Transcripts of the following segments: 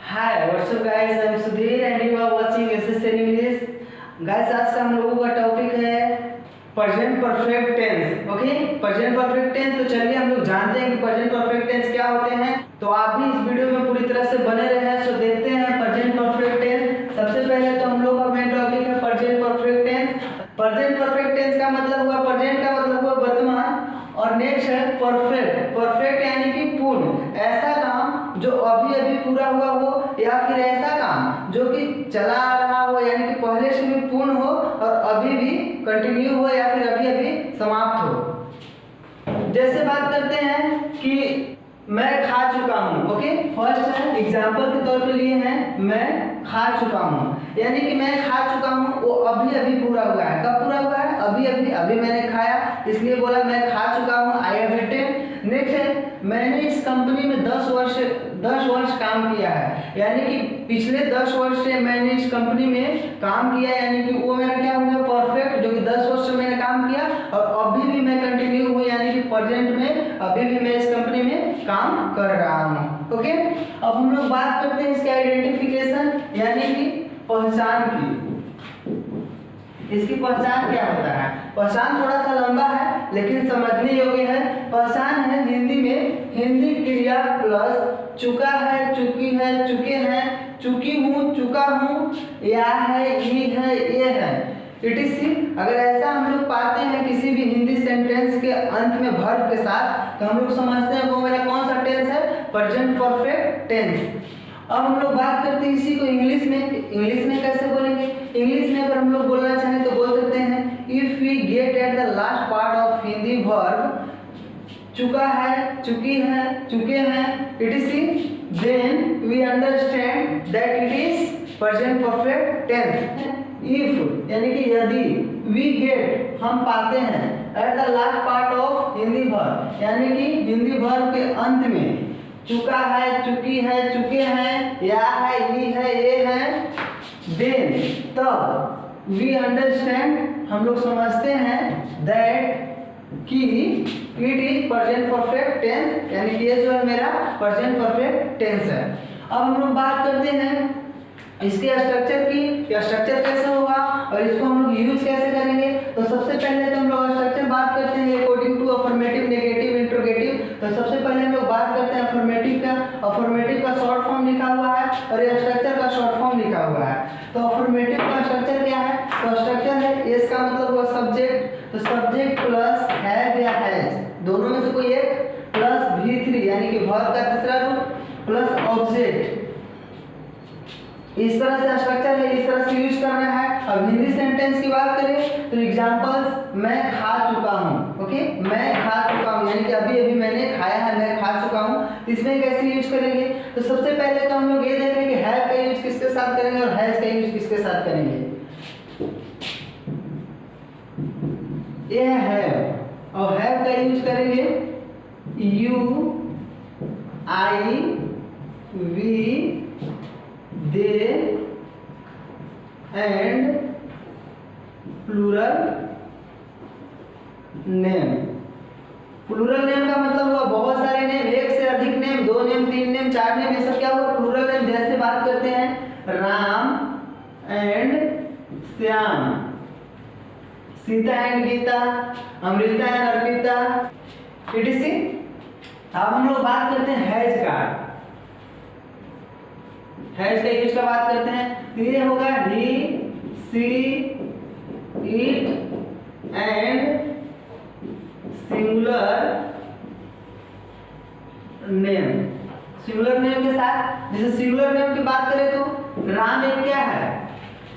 Hi, what's up guys? I'm Sudhir and you are watching SSN English. Guys, आज का हम लोगों का टॉपिक है present perfect tense. Okay, present perfect tense. तो चलिए हम लोग जानते हैं कि प्रेजेंट परफेक्ट टेंस क्या होते हैं। तो आप भी इस वीडियो में पूरी तरह से बने रहे हैं। सो देखते हैं प्रेजेंट परफेक्ट टेंस। सबसे पहले तो हम लोग का मेन टॉपिक है present perfect tense. Present perfect tense का मतलब हुआ प्रेजेंट का मतलब हुआ वर्तमान, और नेक्स्ट है परफेक्ट। परफेक्ट यानी कि पूर्ण, ऐसा काम जो अभी अभी पूरा हुआ हो, या फिर ऐसा काम जो कि चला आ रहा हो, यानी कि पहले से भी पूर्ण हो और अभी भी कंटिन्यू हो, या फिर अभी अभी समाप्त हो। जैसे बात करते हैं कि मैं खा चुका हूँ। ओके, फर्स्ट है एग्जाम्पल के तौर पे लिए हैं मैं खा चुका हूँ, यानी कि मैं खा चुका हूँ वो अभी अभी पूरा हुआ है। कब पूरा हुआ है? अभी अभी, अभी मैंने खाया इसलिए बोला मैं खा चुका हूँ, आई हैव ईटेन। नेक्स्ट है मैंने इस कंपनी में 10 वर्ष काम किया है, यानी कि पिछले 10 वर्ष से मैंने इस कंपनी में काम किया, यानी कि वो मेरा क्या हुआ परफेक्ट, जो कि 10 वर्ष से मैंने काम किया और अभी भी मैं कंटिन्यू हुई, यानी कि प्रेजेंट में अभी भी मैं इस कंपनी में काम कर रहा हूँ। ओके, अब हम लोग बात करते हैं इसके आइडेंटिफिकेशन यानी कि पहचान की। इसकी पहचान क्या होता है? पहचान थोड़ा सा लंबा है लेकिन समझने योग्य है। पहचान है हिंदी में हिंदी क्रिया प्लस चुका है, चुकी है, चुके हैं, चुकी हूँ, चुका हूँ, या है, ये है, ये है, etc। अगर ऐसा हम लोग पाते हैं किसी भी हिंदी सेंटेंस के अंत में वर्ब के साथ, तो हम लोग समझते हैं वो मेरा कौन सा टेंस है? Present perfect tense. अब हम लोग बात करते हैं इसी को इंग्लिश में। इंग्लिश में कैसे बोलेंगे? इंग्लिश में अगर हम लोग बोलना चाहें तो बोल सकते हैं if we get at the last part of Hindi verb चुका है, चुकी है, चुके हैं, etc, then we understand that it is present perfect tense. If यानी कि यदि, वी गेट हम पाते हैं, at the last part of Hindi verb यानी कि हिंदी वर्ब के अंत में चुका है, चुकी है, चुके हैं, या है, ये है, देन तब वी अंडरस्टैंड हम लोग समझते हैं दैट कि it is present perfect tense, यानी कि ये जो है मेरा प्रेजेंट परफेक्ट टेंस है। अब हम लोग बात करते हैं इसके स्ट्रक्चर की, या स्ट्रक्चर कैसे होगा और इसको हम लोग यूज कैसे करेंगे। तो सबसे पहले तो हम लोग स्ट्रक्चर बात करते हैं according to affirmative, negative, interrogative. तो सबसे पहले हम लोग बात करते हैं अफर्मेटिव का। अफर्मेटिव का शॉर्ट फॉर्म लिखा हुआ है और ये स्ट्रक्चर का शॉर्ट फॉर्म लिखा हुआ है। तो अफर्मेटिव का स्ट्रक्चर क्या है? तो स्ट्रक्चर है इसका मतलब हुआ सब्जेक्ट, तो सब्जेक्ट प्लस हैव या हैज, दोनों में से कोई एक, प्लस V3 यानी कि वर्ब का तीसरा रूप, प्लस ऑब्जेक्ट। इस तरह से स्ट्रक्चर है, इस तरह से यूज करना है। अब हिंदी सेंटेंस की बात करें तो एग्जांपल्स मैं खा चुका हूँ। ओके, मैं खा चुका हूँ यानी कि अभी अभी मैंने खाया है, मैं खा चुका हूँ। इसमें कैसे यूज करेंगे? तो सबसे पहले तो हम लोग ये देखेंगे कि हैव का यूज किसके साथ करेंगे और हैज का यूज किसके साथ करेंगे। ये है, और हैव का यूज करेंगे you, I, we, they and plural name. Plural name का मतलब हुआ बहुत सारे नेम, एक से अधिक नेम, 2 नेम, 3 नेम, 4 नेम, ये सब क्या हुआ? Plural name. जैसे बात करते हैं Ram and Shyam, Sita and Gita, Amrita and Arpita, etc। अब हम लोग बात करते हैं हैज का। हैज का यूज का बात करते हैं तो ये होगा ही, see, it and singular name. Singular name के साथ, जैसे सिंगुलर नेम की बात करें तो राम एक क्या है?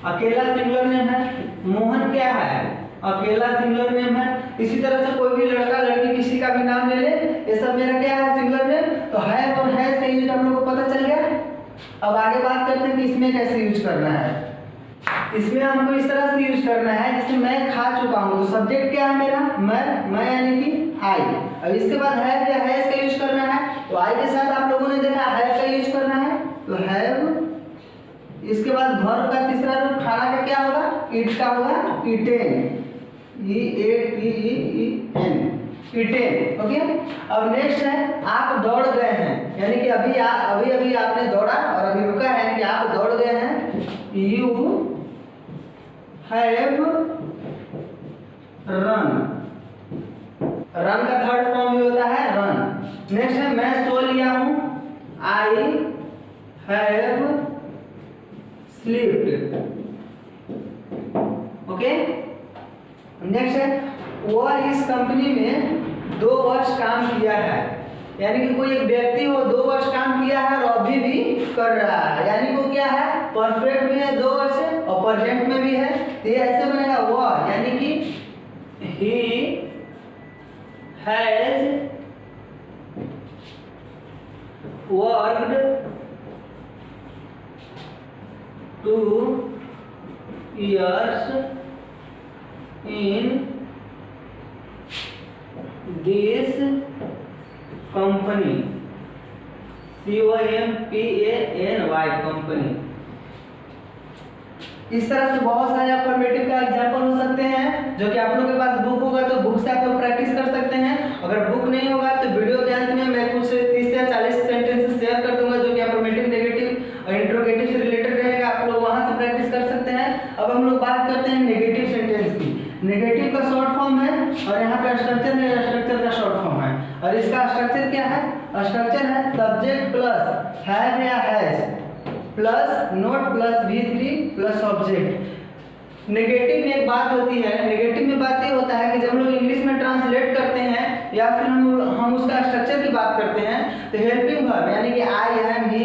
अकेला सिंगुलर नेम है। मोहन क्या है? अकेला सिंगुलर नेम है। इसी तरह से कोई भी लड़का लड़की किसी का भी नाम ले ले, ये सब मेरा क्या है? Singular name. तो हैव और हैज का यूज हम लोग को पता चल गया। अब आगे बात करते हैं कि इसमें कैसे यूज करना है। इसमें हमको इस तरह से यूज करना है जैसे मैं खा चुका हूँ, तो सब्जेक्ट क्या है मेरा? मैं यानी कि आई। अब इसके बाद हैव या हैज का यूज करना है, तो आई के साथ आप लोगों ने देखा हैव का यूज करना है, तो हैव। इसके बाद वर्ब का तीसरा रूप खाना का क्या होगा? ईट का होगा ईटेन, EATEN, ईटेन। ओके, अब नेक्स्ट है आप दौड़ गए हैं, यानी कि अभी अभी आपने दौड़ा और अभी रुका यू हैव रन। रन का थर्ड फॉर्म भी होता है रन। नेक्स्ट है मैं सो लिया हूं, I have slept. Okay. Next है वह इस कंपनी में 2 वर्ष काम किया है, यानी कि कोई एक व्यक्ति वो 2 वर्ष काम किया है और अभी भी कर रहा है, यानी वो क्या है, परफेक्ट भी है 2 वर्ष से और प्रेजेंट में भी है। तो ये ऐसे बनेगा वह, यानी कि he has worked 2 years in this company, COMPANY company. इस तरह से बहुत सारे अफर्मेटिव का एग्जांपल हो सकते हैं, जो कि आप लोगों के पास बुक होगा तो बुक से आप लोग प्रैक्टिस कर सकते हैं। अगर बुक नहीं होगा तो वीडियो के अंत में मैं कुछ 30 से 40 सेंटेंसेस शेयर कर दूंगा, जो कि अफर्मेटिव, नेगेटिव और इंट्रोगेटिव से रिलेटेड रहेगा। आप लोग वहां से प्रैक्टिस कर सकते हैं। अब हम लोग बात करते हैं नेगेटिव सेंटेंस की। नेगेटिव का शॉर्ट फॉर्म है और यहाँ पे स्ट्रक्चर है, स्ट्रक्चर का शॉर्ट फॉर्म है। और इसका स्ट्रक्चर क्या है? स्ट्रक्चर है सब्जेक्ट प्लस हैव या has plus note plus V3 plus object. Negative में एक बात होती है, नेगेटिव में बात ये होता है कि जब हम लोग इंग्लिश में ट्रांसलेट करते हैं या फिर हम उसका स्ट्रक्चर की बात करते हैं तो हेल्पिंग वर्ब, यानी कि I am, he,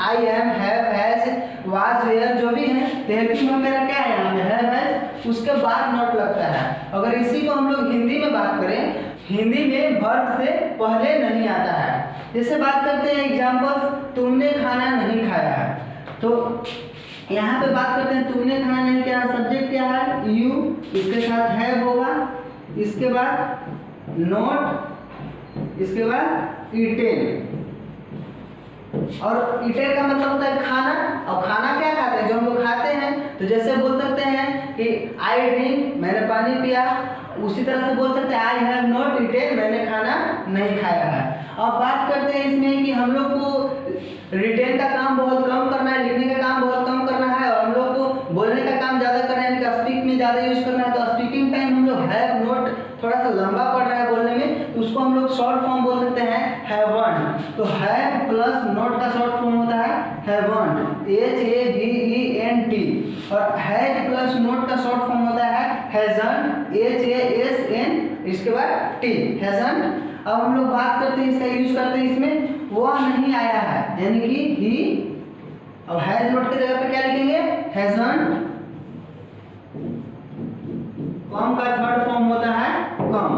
I am, have, has, was, were जो भी है, तो हेल्पिंग वर्ब मेरा क्या है यहाँ पे हैव, हैज, उसके बाद नोट लगता है। अगर इसी को हम लोग हिंदी में बात करें, हिंदी में वर्ब से पहले नहीं आता है। जैसे बात करते हैं एग्जाम्पल्स, तुमने खाना नहीं खाया है, तो यहाँ पे बात करते हैं तुमने खाना नहीं किया, सब्जेक्ट क्या है यू, इसके साथ हैव होगा, इसके बाद नोट, इसके बाद ईटेन। और ईटेन का मतलब होता है खाना, और खाना क्या खाते हैं, जो हम लोग खाते हैं। तो जैसे बोल सकते हैं कि आई ड्रिंक, मैंने पानी पिया, उसी तरह से बोल सकते हैं आई हैव नॉट ईटेन, मैंने खाना नहीं खाया है। अब बात करते हैं इसमें कि हम लोग को रिटेन का काम बहुत कम करना है, लिखने का काम बहुत कम करना है, और हम लोग को बोलने का काम ज़्यादा करना है, यानी स्पीक में ज़्यादा यूज करना है। तो स्पीकिंग टाइम हम लोग हैव नॉट थोड़ा सा लंबा पड़ रहा है बोलने में, तो उसको हम लोग शॉर्ट फॉर्म बोल सकते हैं हैवंट। तो हैव प्लस नॉट का शॉर्ट फॉर्म होता है हैवंट, HAVENT। और हैज प्लस नॉट का शॉर्ट फॉर्म होता है हैजंट, HASN, इसके बाद T, हैजंट। अब हम लोग बात करते हैं, इसका यूज करते हैं इसमें वह नहीं आया है, यानी कि ही, और हैज नॉट की जगह पे क्या लिखेंगे हैजंट। कम का थर्ड फॉर्म होता है कम।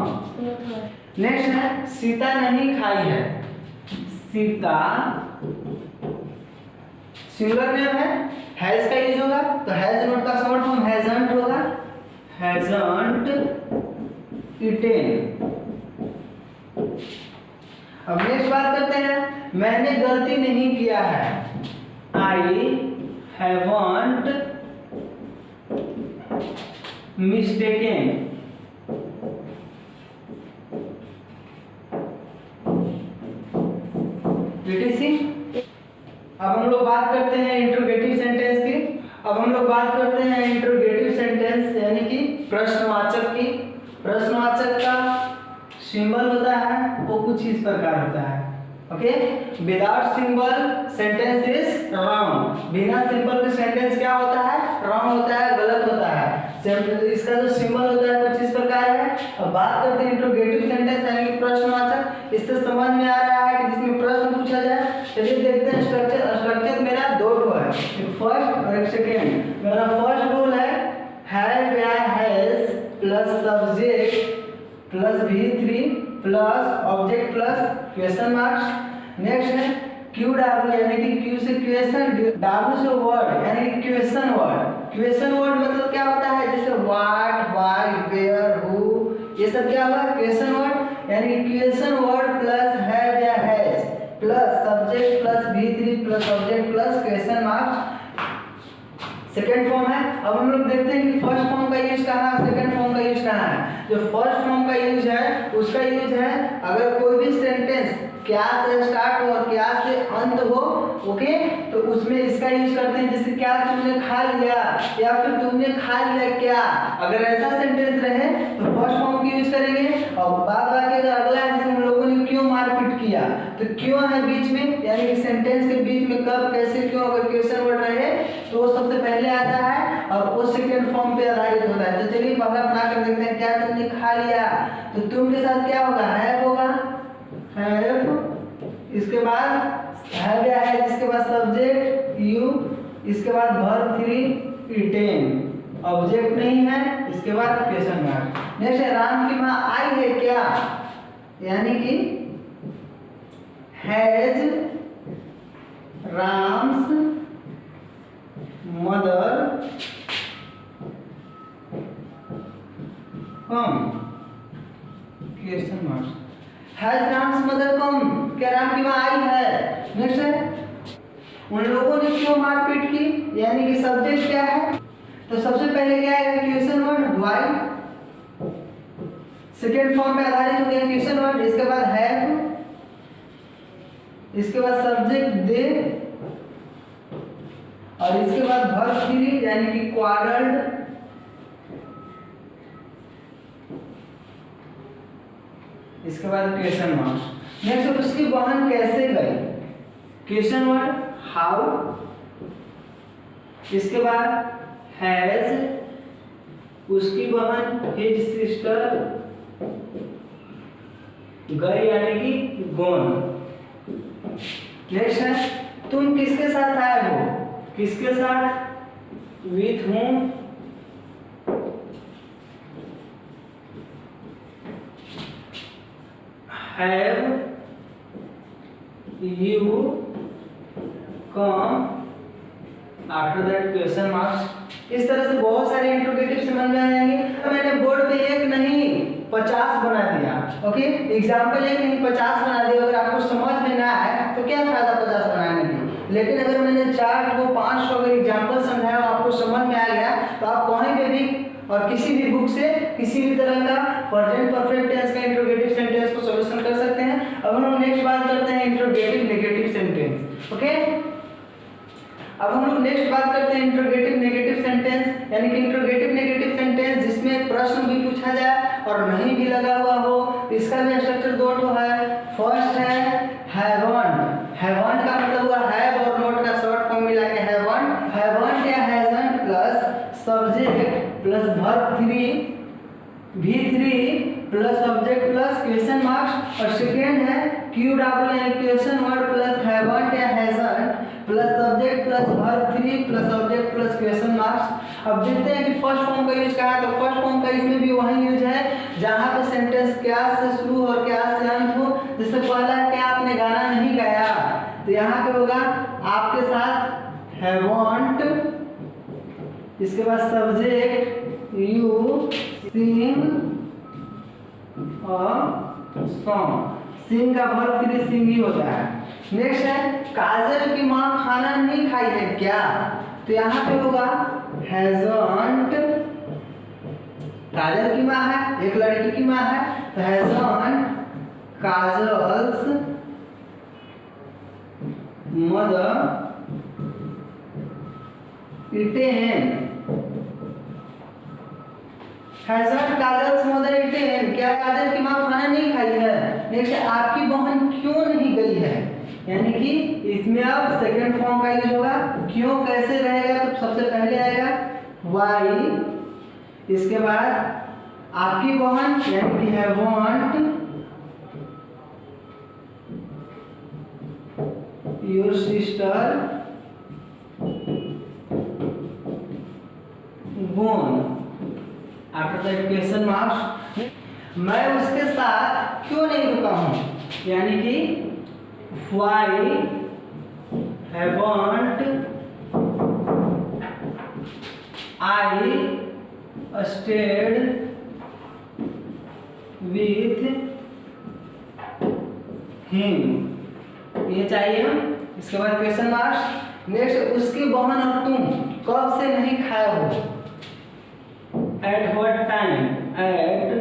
नेक्स्ट है सीता नहीं खाई है, सीता सिंगुलर नेम है, हैज का यूज होगा, तो हैज नॉट का शॉर्ट फॉर्म हैजंट होगा, हैजंट ईटेन। अब नेक्स्ट बात करते हैं मैंने गलती नहीं किया है, आई हैवंट मिस्टेकन। अब हम लोग बात करते हैं इंट्रोगेटिव सेंटेंस की। अब हम लोग बात करते हैं इंट्रोगेटिव सेंटेंस यानी कि प्रश्नवाचक की। प्रश्नवाचक का सिंबल होता है वो कुछ इस प्रकार होता है, okay. Without symbol sentence is wrong. बिना सिंबल के सेंटेंस क्या होता है, रॉन्ग होता है, गलत होता है। इसका जो सिंबल होता है कुछ इस प्रकार है। अब बात करते हैं इंट्रोगेटिव सेंटेंस यानी कि प्रश्नवाचक। इससे समझ में आ रहा है कि जिसमें प्रश्न पूछा जाए। चलिए देखते हैं स्ट्रक्चर। स्ट्रक्चर मेरा दो है, एक फर्स्ट और एक सेकेंड। मेरा फर्स्ट रूल है हैव या has plus subject plus V3 plus object plus question marks. Next है QW यानी कि Q से क्वेश्चन, W से वर्ड यानी कि क्वेश्चन वर्ड। क्वेश्चन वर्ड मतलब क्या होता है, जैसे व्हाट, व्हाई, वेयर, हु, ये सब क्या हुआ क्वेश्चन वर्ड। यानी कि क्वेश्चन वर्ड प्लस हैव या has plus subject plus V3 plus object plus question marks second form है। अब हम लोग देखते हैं कि फर्स्ट फॉर्म का यूज कहाँ है, सेकेंड फॉर्म का यूज कहाँ है। जो फर्स्ट फॉर्म का यूज है उसका यूज है अगर कोई भी सेंटेंस क्या से स्टार्ट हो और क्या से अंत हो ओके। तो उसमें इसका यूज करते हैं, जैसे क्या तुमने खा लिया या फिर तुमने खा लिया क्या। अगर ऐसा सेंटेंस रहे तो फर्स्ट फॉर्म की यूज करेंगे। और बाद वाक्य अगर अगला है, जैसे हम लोगों ने क्यों मारपीट किया, तो क्यों है बीच में, यानी कि सेंटेंस के बीच में कब कैसे क्यों अगर क्वेश्चन वर्ड रहे तो वो सबसे पहले आता है और वो सेकेंड फॉर्म पे आधारित होता है। तो चलिए पहला बना कर देखते हैं, क्या तुमने खा लिया, तो तुम के साथ क्या होगा, हैव होगा, हैव। इसके बाद हैव या है, जिसके बाद सब्जेक्ट यू, इसके बाद वर्ब 3 ईटेन, ऑब्जेक्ट नहीं है, इसके बाद क्वेश्चन मार्क। नेक्स्ट है राम की माँ आई है क्या, यानी कि has Ram's mother come, question mark. Has Ram's mother come, क्या राम की माँ आई है। नेक्स्ट है उन लोगों ने क्यों मारपीट की, यानी कि सब्जेक्ट क्या है, तो सबसे पहले क्या है question word why, second form पे आधारित हो गया क्वेश्चन वर्ड, इसके बाद हैव, इसके बाद सब्जेक्ट दे, और इसके बाद वर्ब 3 यानी कि क्वारल्ड, इसके बाद क्वेश्चन मार्क्स। नेक्स्ट उसकी बहन कैसे गई, क्वेश्चन वर्ड हाउ, इसके बाद हैज, उसकी बहन हिज सिस्टर गई यानी कि गोन। नेक्स्ट है तुम किसके साथ आए हो, किसके साथ, with whom, have you come, after that question marks. इस तरह से बहुत सारे इंट्रोगेटिव समझ में आ जाएंगे। तो मैंने बोर्ड पे एक नहीं 50 बना दिया, ओके। एग्जाम्पल एक नहीं 50 बना दिया। अगर आपको समझ में ना आए तो क्या फायदा 50 बनाने की, लेकिन अगर मैंने 4 को 5 को अगर एग्जाम्पल समझाया और आपको समझ में आ गया तो आप कहीं पे भी और किसी भी बुक से किसी भी तरह का प्रेजेंट परफेक्ट टेंस का इंट्रोगेटिव सेंटेंस को सॉल्यूशन कर सकते हैं। अब हम नेक्स्ट बात करते हैं इंट्रोगेटिव नेगेटिव सेंटेंस, ओके। अब हम लोग नेक्स्ट बात करते हैं इंट्रोगेटिव नेगेटिव सेंटेंस, यानी कि इंट्रोगेटिव नेगेटिव सेंटेंस जिसमें प्रश्न भी पूछा जाए और नहीं भी लगा हुआ हो। इसका भी स्ट्रक्चर दो ठो है। फर्स्ट है हैवंट, हैवंट का मतलब हुआ हैव और नॉट का शॉर्ट फॉर्म मिला के हैवंट, हैवंट या hasn't plus subject plus verb 3 V3 plus subject plus question marks. और सेकेंड है क्यू डब्ल्यू यानी क्वेश्चन वर्ड प्लस हैवंट या hasn't plus subject plus verb 3 plus subject plus question marks. अब देखते हैं कि फर्स्ट फॉर्म का यूज कहाँ है। तो फर्स्ट फॉर्म का इसमें भी वही यूज है जहाँ पे सेंटेंस क्या से शुरू और क्या से अंत हो। जैसे पहला है क्या आपने गाना नहीं गाया, तो यहाँ पे होगा आपके साथ हैवंट, इसके बाद सब्जेक्ट यू सिंग और सॉन्ग, सिंग का वर्ब 3 सिंग ही होता है। नेक्स्ट है काजल की माँ खाना नहीं खाई है क्या, तो यहाँ पे होगा हैजंट, काजल की माँ है, एक लड़की की माँ है, तो hasn't kajals mother eaten, hasn't kajals mother eaten, क्या काजल की माँ खाना नहीं खाई है। नेक्स्ट आपकी बहन क्यों नहीं गई है, यानी कि इसमें अब सेकंड फॉर्म का यूज होगा। क्यों कैसे रहेगा, तो सबसे पहले आएगा वाई, इसके बाद आपकी बहन यानी कि haven't, your sister gone, after that question marks. मैं उसके साथ क्यों नहीं रुका हूं, यानी कि why haven't I stayed with him, ये चाहिए हम। इसके बाद क्वेश्चन मार्क्स। नेक्स्ट उसकी बहन और तुम कब से नहीं खाए हो, at what time, at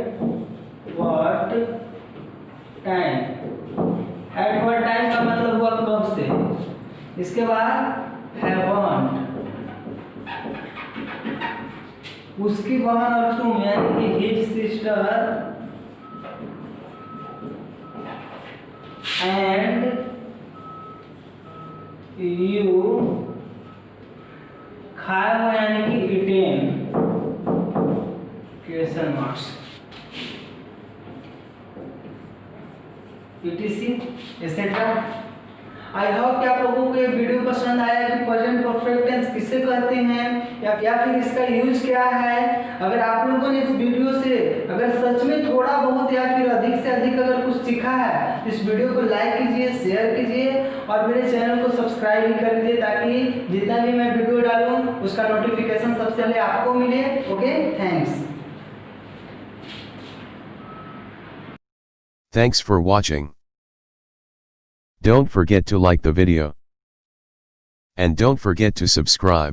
what time, at what time का मतलब हुआ कब से। इसके बाद हैवंट, उसकी बहन और तुम यानी कि हिज सिस्टर एंड यू, खाया हुआ यानी कि eaten, question marks, etc etc। I hope कि आप लोगों को ये वीडियो पसंद आया कि प्रेजेंट परफेक्ट टेंस किसे कहते हैं या फिर इसका यूज क्या है। अगर आप लोगों ने इस वीडियो से अगर सच में थोड़ा बहुत या फिर अधिक से अधिक अगर कुछ सीखा है तो इस वीडियो को लाइक कीजिए, शेयर कीजिए और मेरे चैनल को सब्सक्राइब भी कर लीजिए ताकि जितना भी मैं वीडियो डालूँ उसका नोटिफिकेशन सबसे पहले आपको मिले। Okay, Thanks for watching. Don't forget to like the video. And don't forget to subscribe.